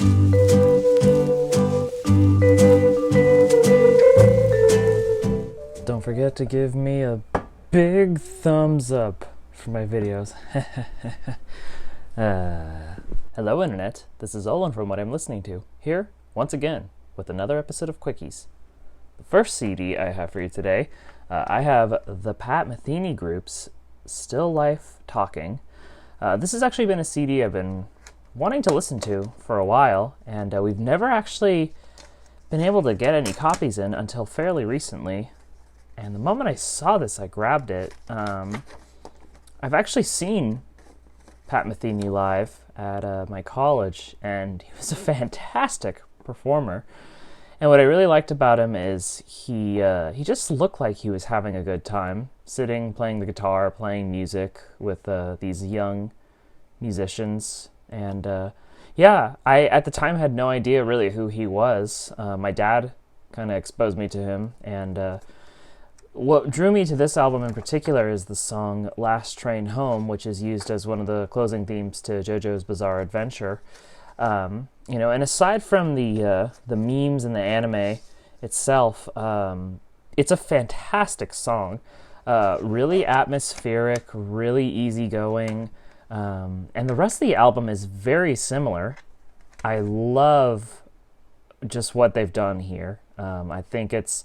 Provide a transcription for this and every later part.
Don't forget to give me a big thumbs up for my videos. Hello Internet, this is Olin from What I'm Listening To, here, once again, with another episode of Quickies. The first CD I have for you today, I have the Pat Metheny group's Still Life Talking. This has actually been a CD I've been wanting to listen to for a while, and we've never actually been able to get any copies in until fairly recently. And the moment I saw this, I grabbed it. I've actually seen Pat Metheny live at my college, and he was a fantastic performer. And what I really liked about him is he just looked like he was having a good time, sitting, playing the guitar, playing music with these young musicians. And yeah, I at the time had no idea really who he was. My dad kind of exposed me to him, and what drew me to this album in particular is the song Last Train Home, which is used as one of the closing themes to JoJo's Bizarre Adventure. And aside from the memes and the anime itself, it's a fantastic song. Really atmospheric, really easygoing, and the rest of the album is very similar. I love just what they've done here. I think it's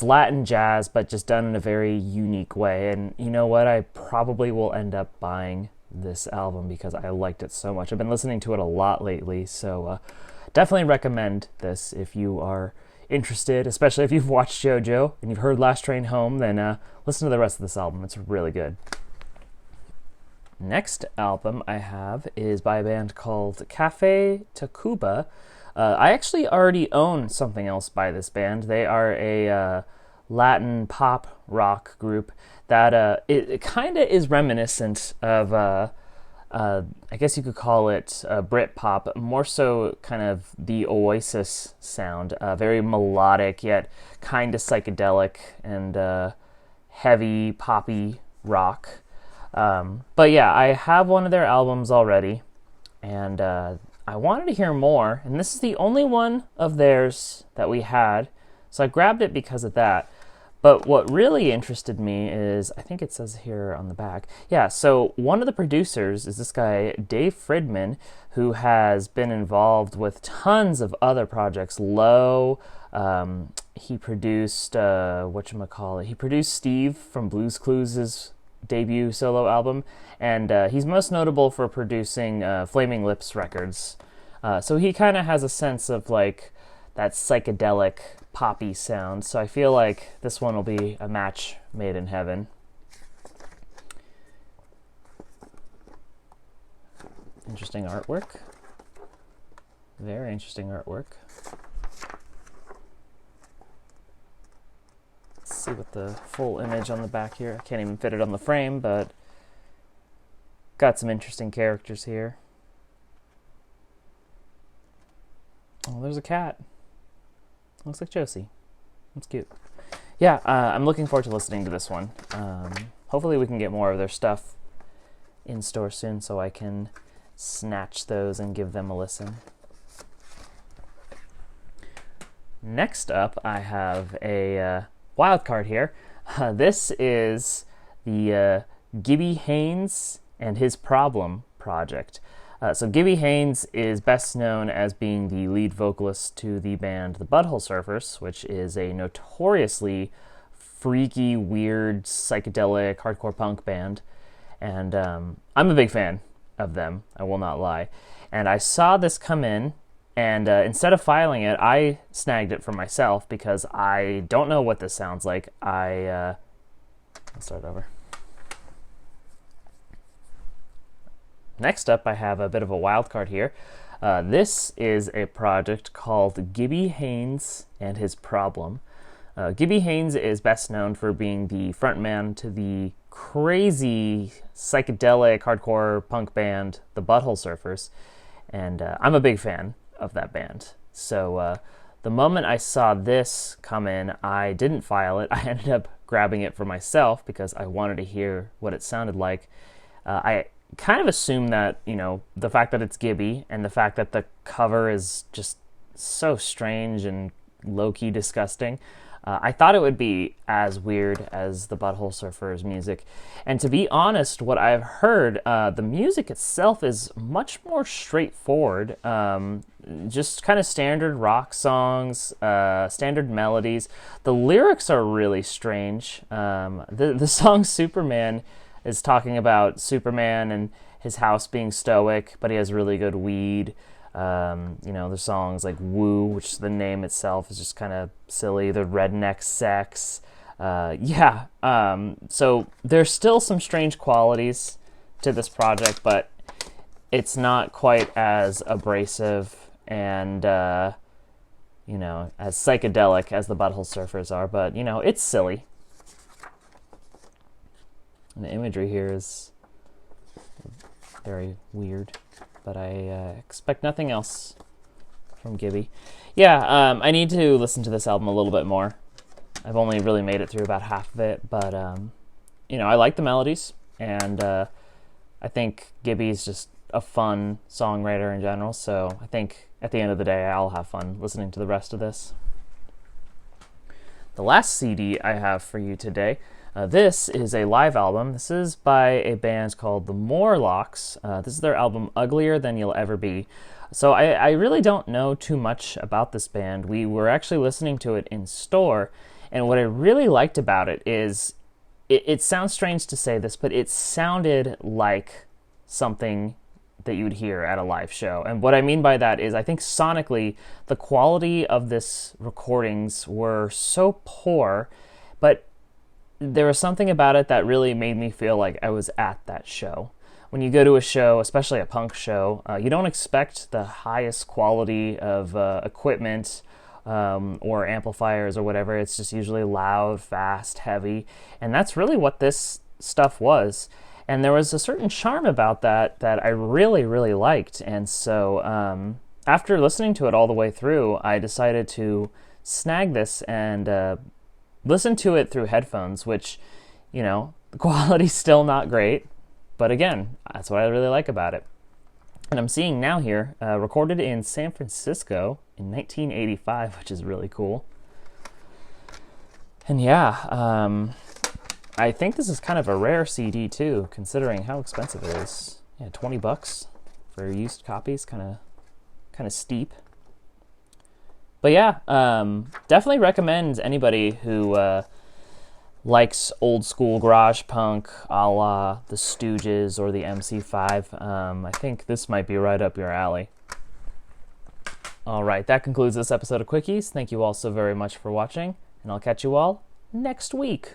Latin jazz, but just done in a very unique way. And you know what? I probably will end up buying this album because I liked it so much. I've been listening to it a lot lately, so definitely recommend this if you are interested, especially if you've watched JoJo and you've heard Last Train Home, then listen to the rest of this album. It's really good. Next album I have is by a band called Cafe Tacuba. I actually already own something else by this band. They are a Latin pop rock group that it kind of is reminiscent of, I guess you could call it Brit pop, more so kind of the Oasis sound, very melodic yet kind of psychedelic and heavy poppy rock. But yeah, I have one of their albums already, and I wanted to hear more, and this is the only one of theirs that we had, so I grabbed it because of that. But what really interested me is, I think it says here on the back, yeah, so one of the producers is this guy, Dave Fridman, who has been involved with tons of other projects. Low, he produced, he produced Steve from Blue's Clues' debut solo album, and he's most notable for producing Flaming Lips records. So he kind of has a sense of like that psychedelic poppy sound, so I feel like this one will be a match made in heaven. Interesting artwork. Very interesting artwork. Let's see what the full image on the back here. I can't even fit it on the frame, but got some interesting characters here. Oh, there's a cat. Looks like Josie. That's cute. Yeah, I'm looking forward to listening to this one. Hopefully we can get more of their stuff in store soon so I can snatch those and give them a listen. Next up, I have a wild card here. This is the Gibby Haynes and His Problem project. So Gibby Haynes is best known as being the lead vocalist to the band The Butthole Surfers, which is a notoriously freaky, weird, psychedelic, hardcore punk band. And I'm a big fan of them, I will not lie. And I saw this come in, and instead of filing it, I snagged it for myself because I don't know what this sounds like. I'll start over. Next up, I have a bit of a wild card here. This is a project called Gibby Haynes and His Problem. Gibby Haynes is best known for being the frontman to the crazy psychedelic hardcore punk band The Butthole Surfers, and I'm a big fan of that band. So the moment I saw this come in, I didn't file it. I ended up grabbing it for myself because I wanted to hear what it sounded like. I kind of assumed that, you know, the fact that it's Gibby and the fact that the cover is just so strange and low-key disgusting, I thought it would be as weird as the Butthole Surfers music. And to be honest, what I've heard, the music itself is much more straightforward. Just kind of standard rock songs, standard melodies. The lyrics are really strange. The song Superman is talking about Superman and his house being stoic, but he has really good weed. You know, the songs like Woo, which the name itself is just kind of silly, the redneck sex. So there's still some strange qualities to this project, but it's not quite as abrasive and, you know, as psychedelic as the Butthole Surfers are, but, you know, it's silly. And the imagery here is very weird. But I expect nothing else from Gibby. Yeah, I need to listen to this album a little bit more. I've only really made it through about half of it, but, you know, I like the melodies, and I think Gibby's just a fun songwriter in general, so I think at the end of the day, I'll have fun listening to the rest of this. The last CD I have for you today, this is a live album. This is by a band called the Morlocks. This is their album Uglier Than You'll Ever Be. So I really don't know too much about this band. We were actually listening to it in store, and what I really liked about it is, it sounds strange to say this, but it sounded like something that you would hear at a live show. And what I mean by that is, I think sonically, the quality of this recordings were so poor, but there was something about it that really made me feel like I was at that show. When you go to a show, especially a punk show, you don't expect the highest quality of equipment or amplifiers or whatever. It's just usually loud, fast, heavy, and that's really what this stuff was. And there was a certain charm about that I really, really liked. And so after listening to it all the way through, I decided to snag this and listen to it through headphones, which, you know, the quality's still not great, but again, that's what I really like about it. And I'm seeing now here, recorded in San Francisco in 1985, which is really cool. And yeah, I think this is kind of a rare CD too, considering how expensive it is. Yeah, $20 for used copies, kind of steep. But yeah, definitely recommend anybody who likes old school garage punk, a la the Stooges or the MC5. I think this might be right up your alley. All right, that concludes this episode of Quickies. Thank you all so very much for watching, and I'll catch you all next week.